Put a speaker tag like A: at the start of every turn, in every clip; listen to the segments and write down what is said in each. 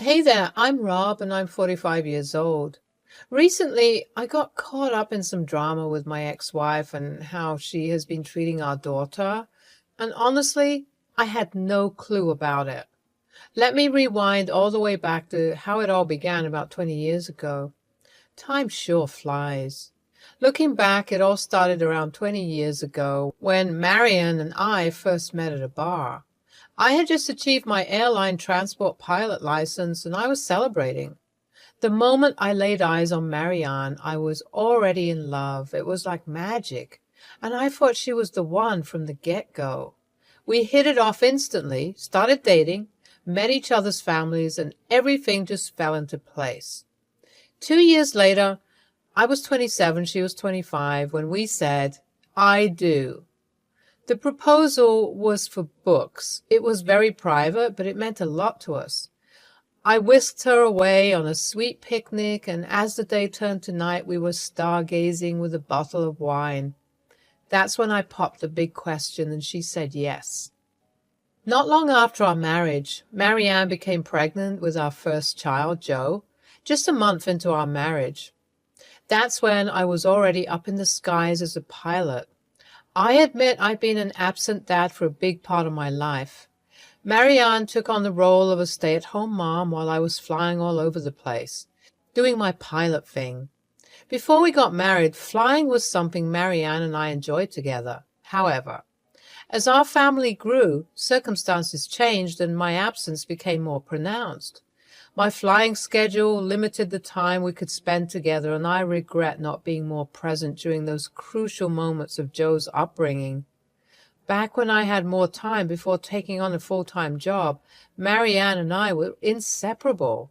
A: Hey there, I'm Rob and I'm 45 years old. Recently, I got caught up in some drama with my ex-wife and how she has been treating our daughter, and honestly, I had no clue about it. Let me rewind all the way back to how it all began about 20 years ago. Time sure flies. Looking back, it all started around 20 years ago when Marianne and I first met at a bar. I had just achieved my airline transport pilot license and I was celebrating. The moment I laid eyes on Marianne, I was already in love. It was like magic, and I thought she was the one from the get-go. We hit it off instantly, started dating, met each other's families, and everything just fell into place. 2 years later, I was 27, she was 25, when we said, I do. The proposal was for books. It was very private, but it meant a lot to us. I whisked her away on a sweet picnic, and as the day turned to night, we were stargazing with a bottle of wine. That's when I popped the big question, and she said yes. Not long after our marriage, Marianne became pregnant with our first child, Joe, just a month into our marriage. That's when I was already up in the skies as a pilot. I admit I've been an absent dad for a big part of my life. Marianne took on the role of a stay-at-home mom while I was flying all over the place, doing my pilot thing. Before we got married, flying was something Marianne and I enjoyed together. However, as our family grew, circumstances changed and my absence became more pronounced. My flying schedule limited the time we could spend together, and I regret not being more present during those crucial moments of Joe's upbringing. Back when I had more time before taking on a full-time job, Marianne and I were inseparable.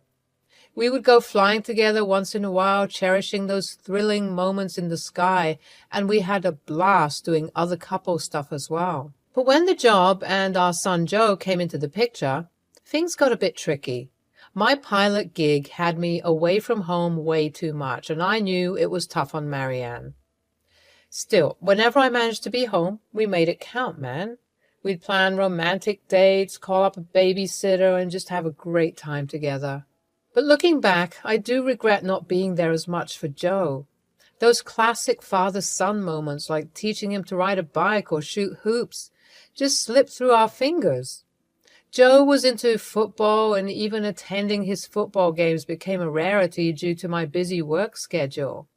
A: We would go flying together once in a while, cherishing those thrilling moments in the sky, and we had a blast doing other couple stuff as well. But when the job and our son Joe came into the picture, things got a bit tricky. My pilot gig had me away from home way too much, and I knew it was tough on Marianne. Still, whenever I managed to be home, we made it count, man. We'd plan romantic dates, call up a babysitter, and just have a great time together. But looking back, I do regret not being there as much for Joe. Those classic father-son moments, like teaching him to ride a bike or shoot hoops, just slipped through our fingers. Joe was into football, and even attending his football games became a rarity due to my busy work schedule.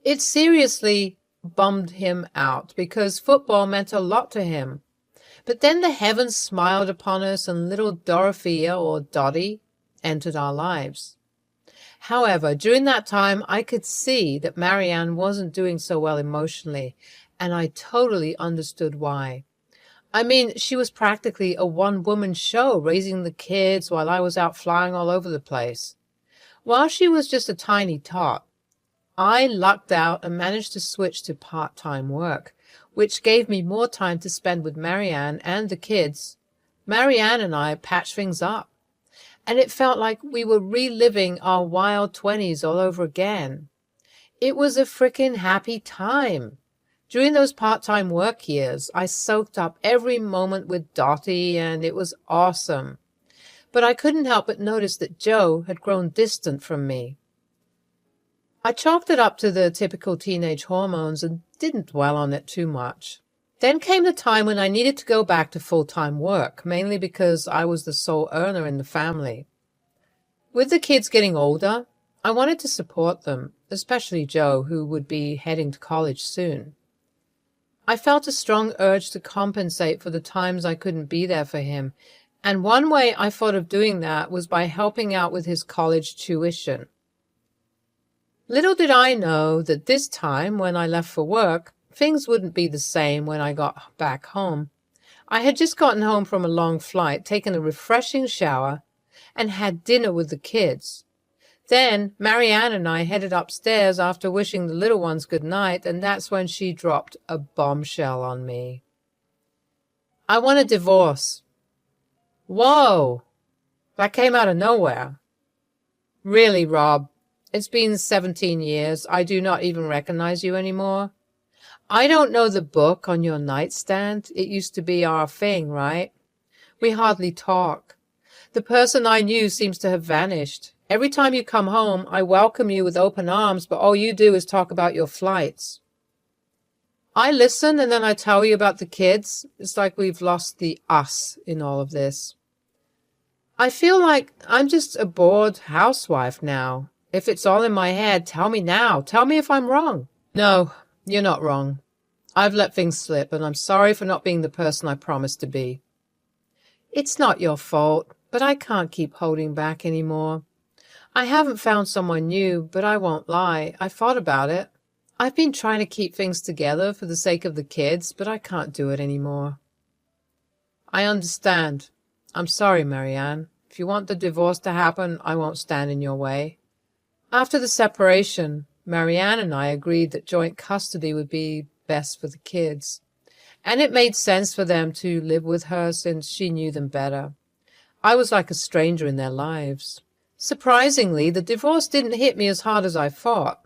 A: It seriously bummed him out because football meant a lot to him. But then the heavens smiled upon us and little Dorothea, or Dottie, entered our lives. However, during that time, I could see that Marianne wasn't doing so well emotionally, and I totally understood why. I mean, she was practically a one-woman show raising the kids while I was out flying all over the place. While she was just a tiny tot, I lucked out and managed to switch to part-time work, which gave me more time to spend with Marianne and the kids. Marianne and I patched things up, and it felt like we were reliving our wild 20s all over again. It was a frickin' happy time. During those part-time work years, I soaked up every moment with Dottie, and it was awesome. But I couldn't help but notice that Joe had grown distant from me. I chalked it up to the typical teenage hormones and didn't dwell on it too much. Then came the time when I needed to go back to full-time work, mainly because I was the sole earner in the family. With the kids getting older, I wanted to support them, especially Joe, who would be heading to college soon. I felt a strong urge to compensate for the times I couldn't be there for him, and one way I thought of doing that was by helping out with his college tuition. Little did I know that this time, when I left for work, things wouldn't be the same when I got back home. I had just gotten home from a long flight, taken a refreshing shower, and had dinner with the kids. Then Marianne and I headed upstairs after wishing the little ones good night, and that's when she dropped a bombshell on me. I want a divorce. Whoa! That came out of nowhere. Really, Rob, it's been 17 years. I do not even recognize you anymore. I don't know the book on your nightstand. It used to be our thing, right? We hardly talk. The person I knew seems to have vanished. Every time you come home, I welcome you with open arms, but all you do is talk about your flights. I listen and then I tell you about the kids. It's like we've lost the us in all of this. I feel like I'm just a bored housewife now. If it's all in my head, tell me now. Tell me if I'm wrong. No, you're not wrong. I've let things slip, and I'm sorry for not being the person I promised to be. It's not your fault, but I can't keep holding back anymore. I haven't found someone new, but I won't lie. I thought about it. I've been trying to keep things together for the sake of the kids, but I can't do it anymore. I understand. I'm sorry, Marianne. If you want the divorce to happen, I won't stand in your way. After the separation, Marianne and I agreed that joint custody would be best for the kids, and it made sense for them to live with her since she knew them better. I was like a stranger in their lives. Surprisingly, the divorce didn't hit me as hard as I thought.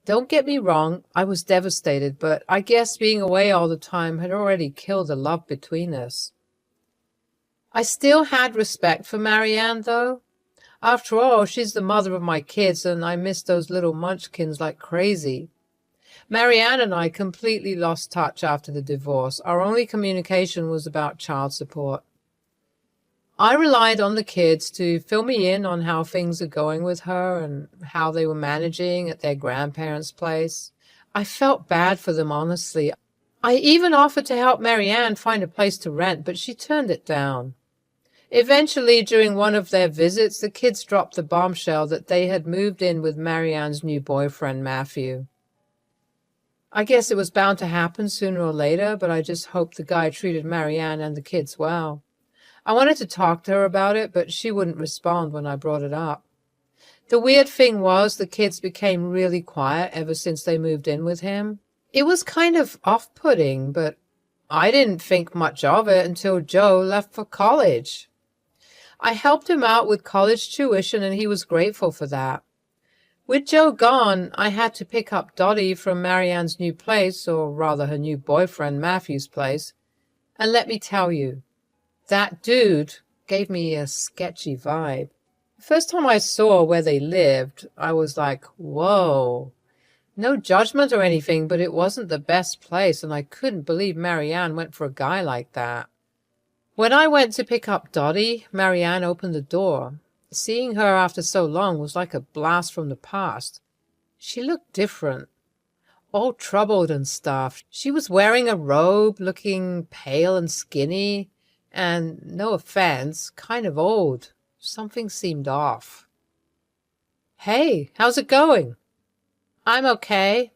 A: Don't get me wrong, I was devastated, but I guess being away all the time had already killed the love between us. I still had respect for Marianne, though. After all, she's the mother of my kids, and I miss those little munchkins like crazy. Marianne and I completely lost touch after the divorce. Our only communication was about child support. I relied on the kids to fill me in on how things are going with her and how they were managing at their grandparents' place. I felt bad for them, honestly. I even offered to help Marianne find a place to rent, but she turned it down. Eventually, during one of their visits, the kids dropped the bombshell that they had moved in with Marianne's new boyfriend, Matthew. I guess it was bound to happen sooner or later, but I just hoped the guy treated Marianne and the kids well. I wanted to talk to her about it, but she wouldn't respond when I brought it up. The weird thing was the kids became really quiet ever since they moved in with him. It was kind of off-putting, but I didn't think much of it until Joe left for college. I helped him out with college tuition, and he was grateful for that. With Joe gone, I had to pick up Dottie from Marianne's new place, or rather her new boyfriend Matthew's place, and let me tell you, that dude gave me a sketchy vibe. The first time I saw where they lived, I was like, whoa. No judgment or anything, but it wasn't the best place, and I couldn't believe Marianne went for a guy like that. When I went to pick up Dottie, Marianne opened the door. Seeing her after so long was like a blast from the past. She looked different, all troubled and stuff. She was wearing a robe, looking pale and skinny, and, no offense, kind of old. Something seemed off. Hey, how's it going? I'm okay.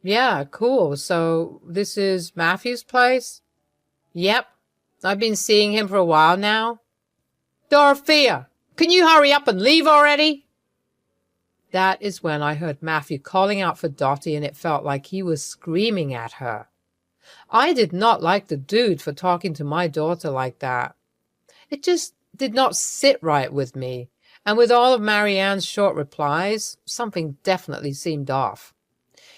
A: Yeah, cool. So this is Matthew's place? Yep. I've been seeing him for a while now. Dorothea, can you hurry up and leave already? That is when I heard Matthew calling out for Dottie, and it felt like he was screaming at her. I did not like the dude for talking to my daughter like that. It just did not sit right with me, and with all of Marianne's short replies, something definitely seemed off.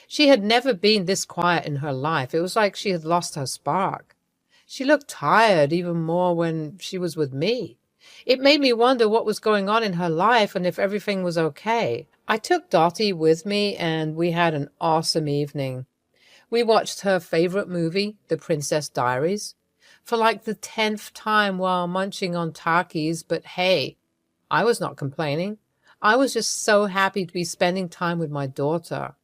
A: She had never been this quiet in her life. It was like she had lost her spark. She looked tired even more when she was with me. It made me wonder what was going on in her life and if everything was okay. I took Dottie with me, and we had an awesome evening. We watched her favorite movie, The Princess Diaries, for like the 10th time while munching on Takis, but hey, I was not complaining. I was just so happy to be spending time with my daughter.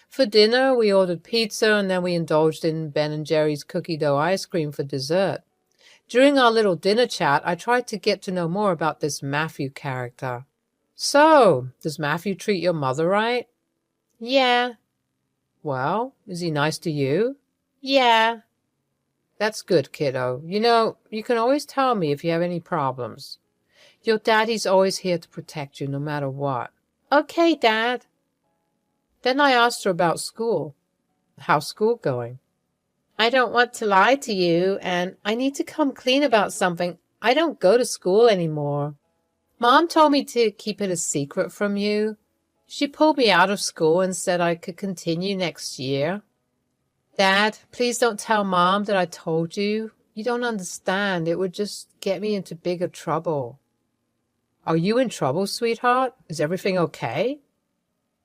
A: For dinner, we ordered pizza, and then we indulged in Ben & Jerry's cookie dough ice cream for dessert. During our little dinner chat, I tried to get to know more about this Matthew character. So, does Matthew treat your mother right? Yeah. Well, is he nice to you? Yeah. That's good, kiddo. You know, you can always tell me if you have any problems. Your daddy's always here to protect you no matter what. Okay, Dad. Then I asked her about school. How's school going? I don't want to lie to you, and I need to come clean about something. I don't go to school anymore. Mom told me to keep it a secret from you. She pulled me out of school and said I could continue next year. Dad, please don't tell Mom that I told you. You don't understand. It would just get me into bigger trouble. Are you in trouble, sweetheart? Is everything okay?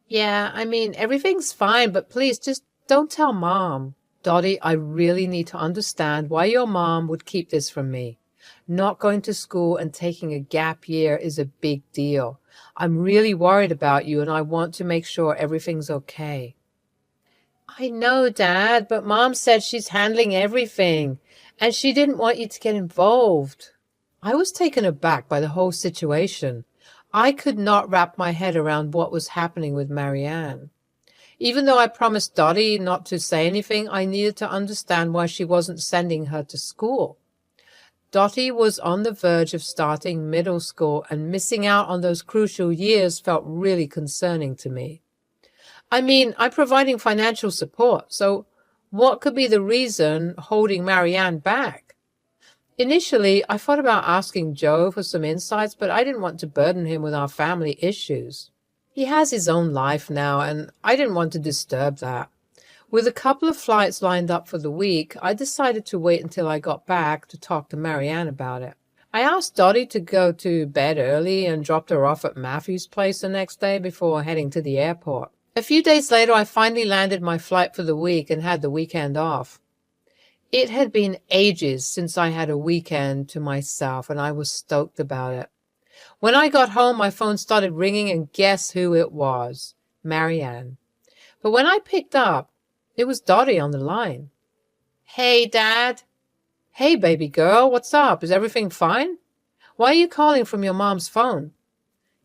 A: Yeah, everything's fine, but please just don't tell Mom. Dottie, I really need to understand why your mom would keep this from me. Not going to school and taking a gap year is a big deal. I'm really worried about you, and I want to make sure everything's okay. I know, Dad, but Mom said she's handling everything, and she didn't want you to get involved. I was taken aback by the whole situation. I could not wrap my head around what was happening with Marianne. Even though I promised Dottie not to say anything, I needed to understand why she wasn't sending her to school. Dottie was on the verge of starting middle school, and missing out on those crucial years felt really concerning to me. I'm providing financial support, so what could be the reason holding Marianne back? Initially, I thought about asking Joe for some insights, but I didn't want to burden him with our family issues. He has his own life now, and I didn't want to disturb that. With a couple of flights lined up for the week, I decided to wait until I got back to talk to Marianne about it. I asked Dottie to go to bed early and dropped her off at Matthew's place the next day before heading to the airport. A few days later, I finally landed my flight for the week and had the weekend off. It had been ages since I had a weekend to myself, and I was stoked about it. When I got home, my phone started ringing, and guess who it was? Marianne. But when I picked up, it was Dottie on the line. Hey, Dad. Hey, baby girl, what's up? Is everything fine? Why are you calling from your mom's phone?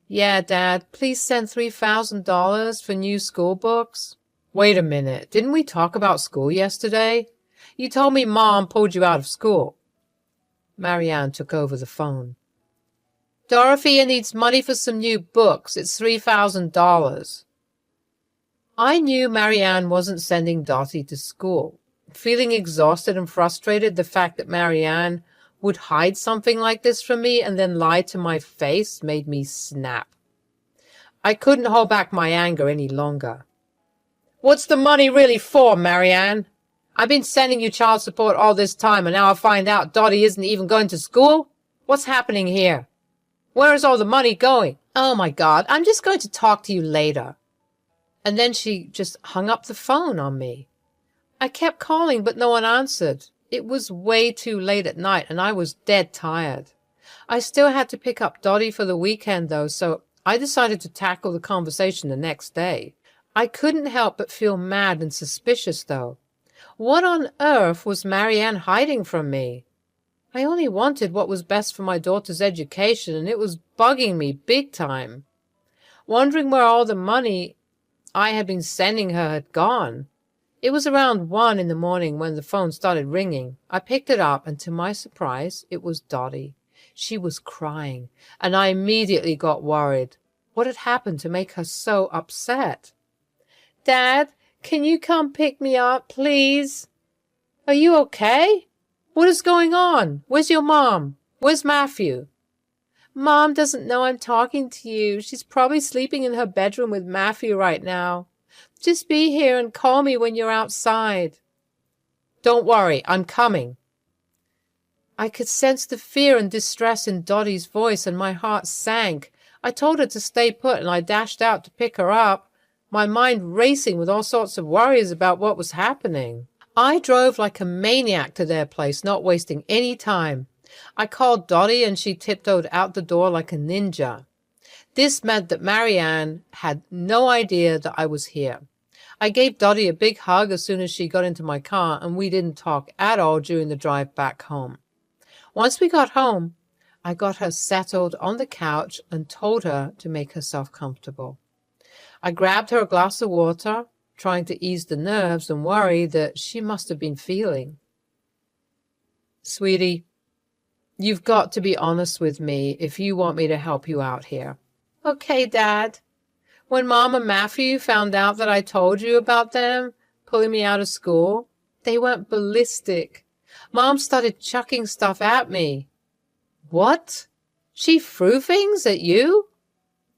A: Yeah, Dad, please send $3,000 for new school books. Wait a minute, didn't we talk about school yesterday? You told me Mom pulled you out of school. Marianne took over the phone. Dorothea needs money for some new books. It's $3,000. I knew Marianne wasn't sending Dottie to school. Feeling exhausted and frustrated, the fact that Marianne would hide something like this from me and then lie to my face made me snap. I couldn't hold back my anger any longer. What's the money really for, Marianne? I've been sending you child support all this time, and now I find out Dottie isn't even going to school? What's happening here? Where is all the money going? Oh, my God, I'm just going to talk to you later. And then she just hung up the phone on me. I kept calling, but no one answered. It was way too late at night, and I was dead tired. I still had to pick up Dottie for the weekend, though, so I decided to tackle the conversation the next day. I couldn't help but feel mad and suspicious, though. What on earth was Marianne hiding from me? I only wanted what was best for my daughter's education, and it was bugging me big time. Wondering where all the money I had been sending her had gone. It was around 1 in the morning when the phone started ringing. I picked it up, and to my surprise, it was Dottie. She was crying, and I immediately got worried. What had happened to make her so upset? Dad, can you come pick me up, please? Are you okay? What is going on? Where's your mom? Where's Matthew? Mom doesn't know I'm talking to you. She's probably sleeping in her bedroom with Matthew right now. Just be here and call me when you're outside. Don't worry, I'm coming. I could sense the fear and distress in Dottie's voice, and my heart sank. I told her to stay put, and I dashed out to pick her up, my mind racing with all sorts of worries about what was happening. I drove like a maniac to their place, not wasting any time. I called Dottie, and she tiptoed out the door like a ninja. This meant that Marianne had no idea that I was here. I gave Dottie a big hug as soon as she got into my car, and we didn't talk at all during the drive back home. Once we got home, I got her settled on the couch and told her to make herself comfortable. I grabbed her a glass of water, trying to ease the nerves and worry that she must have been feeling. Sweetie, you've got to be honest with me if you want me to help you out here. Okay, Dad. When Mom and Matthew found out that I told you about them pulling me out of school, they went ballistic. Mom started chucking stuff at me. What? She threw things at you?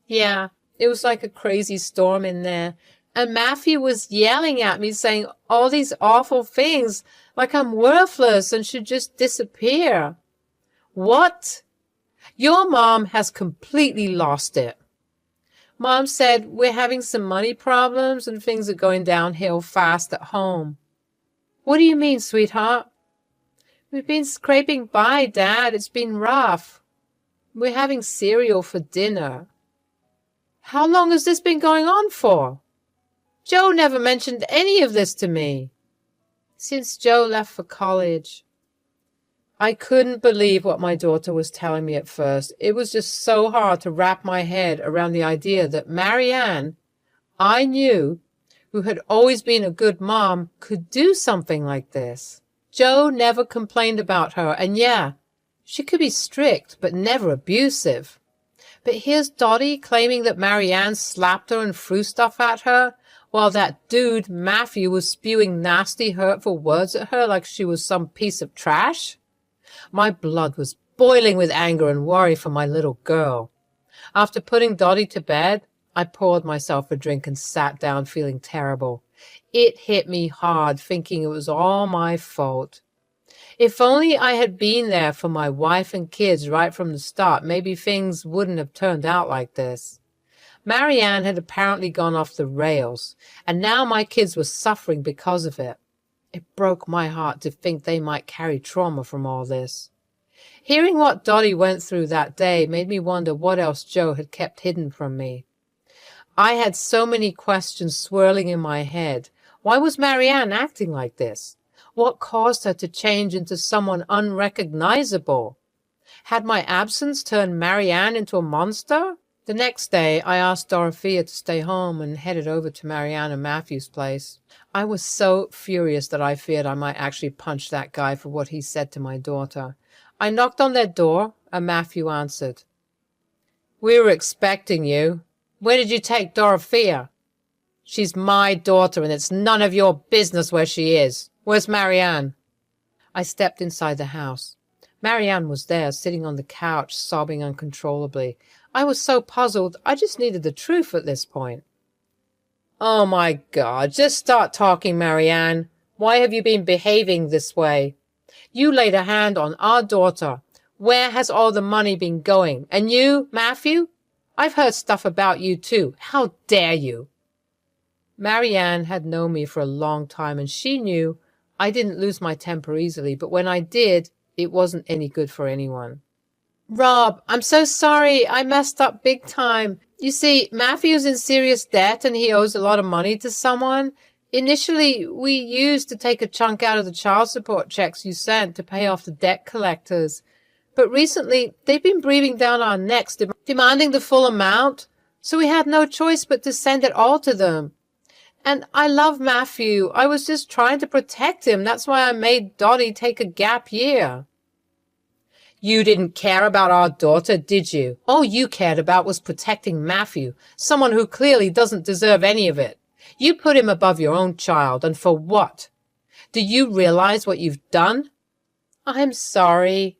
A: Yeah, it was like a crazy storm in there. And Matthew was yelling at me, saying all these awful things, like I'm worthless and should just disappear. What? Your mom has completely lost it. Mom said we're having some money problems and things are going downhill fast at home. What do you mean, sweetheart? We've been scraping by, Dad. It's been rough. We're having cereal for dinner. How long has this been going on for? Joe never mentioned any of this to me. Since Joe left for college. I couldn't believe what my daughter was telling me at first. It was just so hard to wrap my head around the idea that Marianne, I knew, who had always been a good mom, could do something like this. Joe never complained about her, and yeah, she could be strict, but never abusive. But here's Dottie claiming that Marianne slapped her and threw stuff at her, while that dude, Matthew, was spewing nasty, hurtful words at her like she was some piece of trash. My blood was boiling with anger and worry for my little girl. After putting Dottie to bed, I poured myself a drink and sat down feeling terrible. It hit me hard, thinking it was all my fault. If only I had been there for my wife and kids right from the start, maybe things wouldn't have turned out like this. Marianne had apparently gone off the rails, and now my kids were suffering because of it. It broke my heart to think they might carry trauma from all this. Hearing what Dottie went through that day made me wonder what else Joe had kept hidden from me. I had so many questions swirling in my head. Why was Marianne acting like this? What caused her to change into someone unrecognizable? Had my absence turned Marianne into a monster? The next day, I asked Dorothea to stay home and headed over to Marianne and Matthew's place. I was so furious that I feared I might actually punch that guy for what he said to my daughter. I knocked on their door, and Matthew answered. We were expecting you. Where did you take Dorothea? She's my daughter, and it's none of your business where she is. Where's Marianne? I stepped inside the house. Marianne was there, sitting on the couch, sobbing uncontrollably. I was so puzzled, I just needed the truth at this point. Oh my God, just start talking, Marianne. Why have you been behaving this way? You laid a hand on our daughter. Where has all the money been going? And you, Matthew? I've heard stuff about you too. How dare you? Marianne had known me for a long time, and she knew I didn't lose my temper easily, but when I did, it wasn't any good for anyone. Rob, I'm so sorry. I messed up big time. You see, Matthew's in serious debt and he owes a lot of money to someone. Initially, we used to take a chunk out of the child support checks you sent to pay off the debt collectors. But recently, they've been breathing down our necks, demanding the full amount, so we had no choice but to send it all to them. And I love Matthew. I was just trying to protect him. That's why I made Dottie take a gap year. You didn't care about our daughter, did you? All you cared about was protecting Matthew, someone who clearly doesn't deserve any of it. You put him above your own child, and for what? Do you realize what you've done? I'm sorry.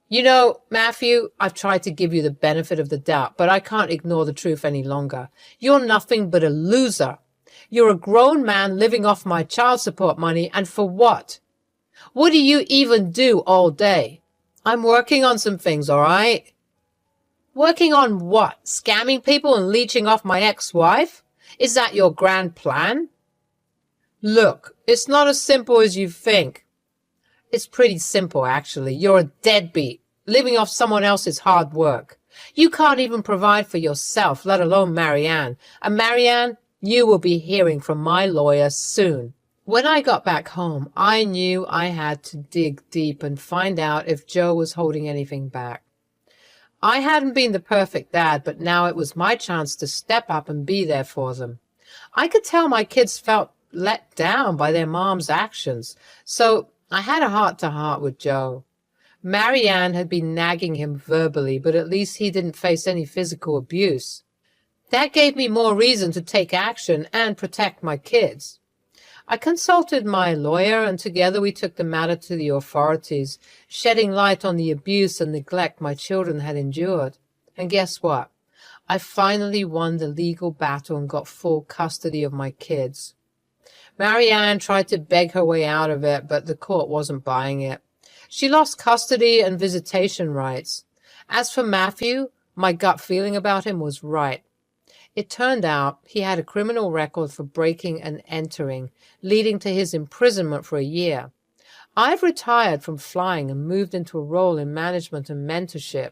A: You know, Matthew, I've tried to give you the benefit of the doubt, but I can't ignore the truth any longer. You're nothing but a loser. You're a grown man living off my child support money, and for what? What do you even do all day? I'm working on some things, all right? Working on what? Scamming people and leeching off my ex-wife? Is that your grand plan? Look, it's not as simple as you think. It's pretty simple, actually. You're a deadbeat, living off someone else's hard work. You can't even provide for yourself, let alone Marianne. And Marianne, you will be hearing from my lawyer soon. When I got back home, I knew I had to dig deep and find out if Joe was holding anything back. I hadn't been the perfect dad, but now it was my chance to step up and be there for them. I could tell my kids felt let down by their mom's actions, so I had a heart-to-heart with Joe. Marianne had been nagging him verbally, but at least he didn't face any physical abuse. That gave me more reason to take action and protect my kids. I consulted my lawyer, and together we took the matter to the authorities, shedding light on the abuse and neglect my children had endured. And guess what? I finally won the legal battle and got full custody of my kids. Marianne tried to beg her way out of it, but the court wasn't buying it. She lost custody and visitation rights. As for Matthew, my gut feeling about him was right. It turned out he had a criminal record for breaking and entering, leading to his imprisonment for a year. I've retired from flying and moved into a role in management and mentorship,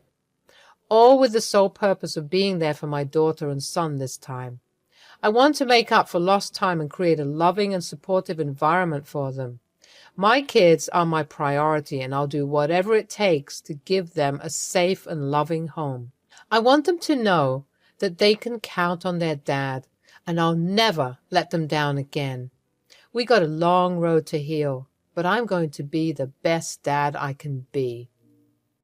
A: all with the sole purpose of being there for my daughter and son this time. I want to make up for lost time and create a loving and supportive environment for them. My kids are my priority, and I'll do whatever it takes to give them a safe and loving home. I want them to know that they can count on their dad, and I'll never let them down again. We got a long road to heal, but I'm going to be the best dad I can be.